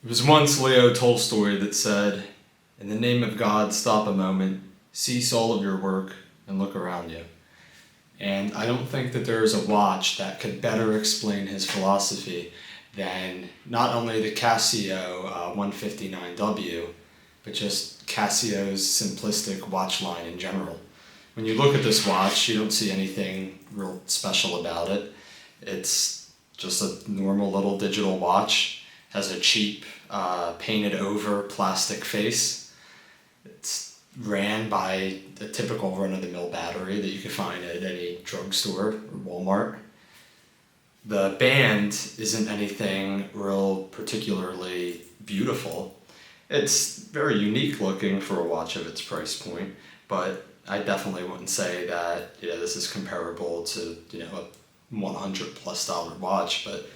There was once Leo Tolstoy that said, "In the name of God, stop a moment, cease all of your work, and look around you." And I don't think that there is a watch that could better explain his philosophy than not only the Casio 159W, but just Casio's simplistic watch line in general. When you look at this watch, you don't see anything real special about it. It's just a normal little digital watch. Has a cheap painted over plastic face. It's ran by a typical run-of-the-mill battery that you can find at any drugstore or Walmart. The band isn't anything real particularly beautiful. It's very unique looking for a watch of its price point, but I definitely wouldn't say that this is comparable to a $100+ watch. But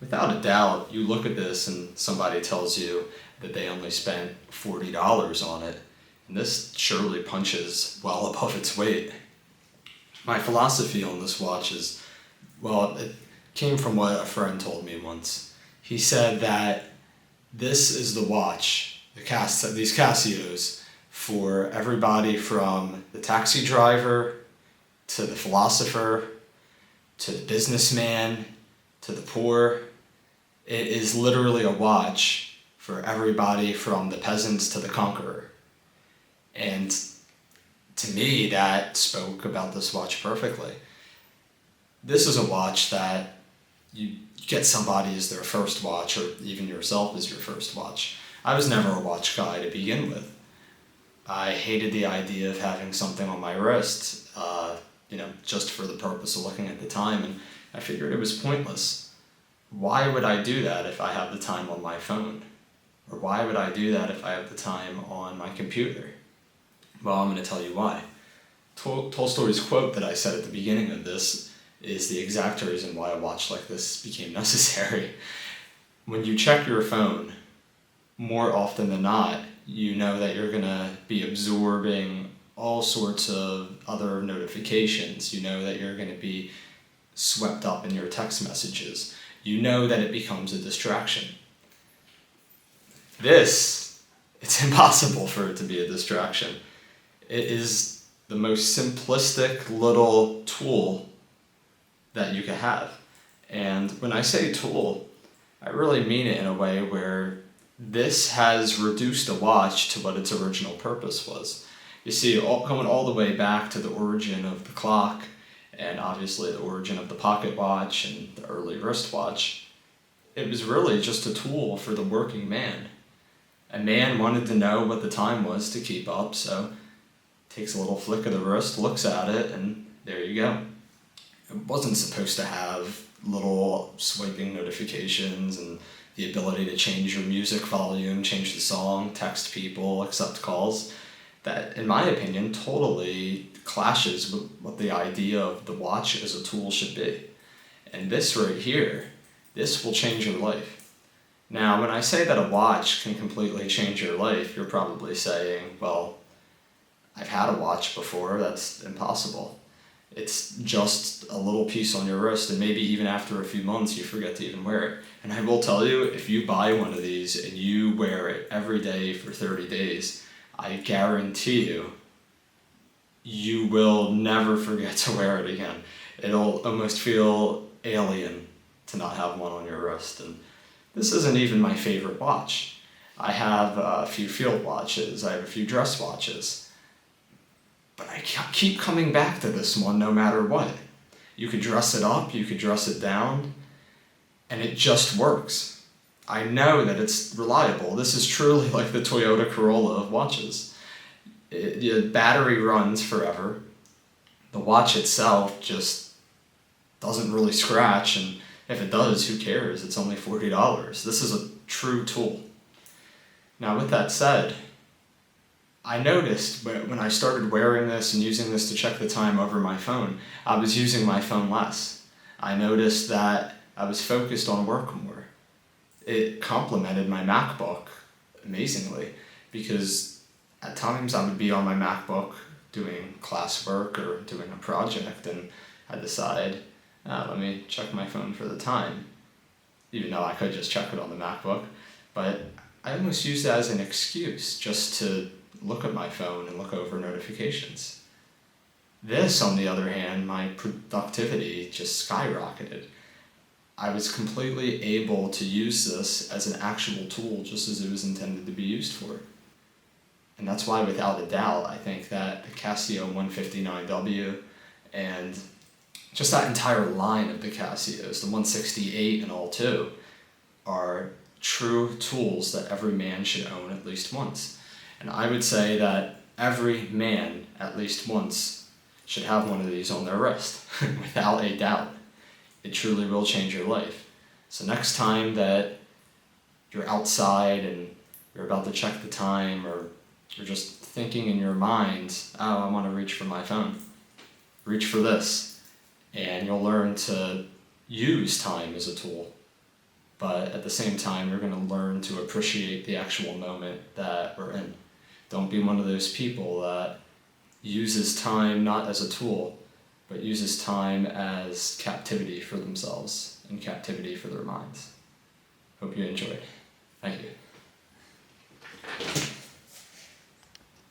without a doubt, you look at this and somebody tells you that they only spent $40 on it, and this surely punches well above its weight. My philosophy on this watch is, well, it came from what a friend told me once. He said that this is the watch, these Casios, for everybody from the taxi driver to the philosopher to the businessman to the poor. It is literally a watch for everybody from the peasants to the conqueror. And to me, that spoke about this watch perfectly. This is a watch that you get somebody as their first watch, or even yourself as your first watch. I was never a watch guy to begin with. I hated the idea of having something on my wrist, just for the purpose of looking at the time, and I figured it was pointless. Why would I do that if I have the time on my phone? Or why would I do that if I have the time on my computer? Well, I'm going to tell you why. Tolstoy's quote that I said at the beginning of this is the exact reason why a watch like this became necessary. When you check your phone, more often than not, you know that you're going to be absorbing all sorts of other notifications. You know that you're going to be swept up in your text messages. You know that it becomes a distraction. It's impossible for it to be a distraction. It is the most simplistic little tool that you can have. And when I say tool, I really mean it in a way where this has reduced a watch to what its original purpose was. You see, going all the way back to the origin of the clock, and obviously the origin of the pocket watch and the early wristwatch, it was really just a tool for the working man. A man wanted to know what the time was to keep up, so takes a little flick of the wrist, looks at it, and there you go. It wasn't supposed to have little swiping notifications and the ability to change your music volume, change the song, text people, accept calls. That, in my opinion, totally clashes with what the idea of the watch as a tool should be. And this right here, this will change your life. Now, when I say that a watch can completely change your life, you're probably saying, well, I've had a watch before, that's impossible. It's just a little piece on your wrist, and maybe even after a few months you forget to even wear it. And I will tell you, if you buy one of these and you wear it every day for 30 days, I guarantee you will never forget to wear it again. It'll almost feel alien to not have one on your wrist. And this isn't even my favorite watch. I have a few field watches, I have a few dress watches, but I keep coming back to this one no matter what. You could dress it up, you could dress it down, and it just works. I know that it's reliable. This is truly like the Toyota Corolla of watches. The battery runs forever. The watch itself just doesn't really scratch, and if it does, who cares? It's only $40. This is a true tool. Now, with that said, I noticed when I started wearing this and using this to check the time over my phone, I was using my phone less. I noticed that I was focused on work more. It complemented my MacBook amazingly, because at times I would be on my MacBook doing classwork or doing a project, and I decide, let me check my phone for the time, even though I could just check it on the MacBook. But I almost use that as an excuse just to look at my phone and look over notifications. This, on the other hand, my productivity just skyrocketed. I was completely able to use this as an actual tool just as it was intended to be used for. And that's why, without a doubt, I think that the Casio 159W and just that entire line of the Casios, the 168 and all too, are true tools that every man should own at least once. And I would say that every man, at least once, should have one of these on their wrist, without a doubt. It truly will change your life. So next time that you're outside and you're about to check the time, or you're just thinking in your mind, oh, I want to reach for my phone, reach for this, and you'll learn to use time as a tool. But at the same time, you're going to learn to appreciate the actual moment that we're in. Don't be one of those people that uses time not as a tool, but uses time as captivity for themselves and captivity for their minds. Hope you enjoyed. Thank you.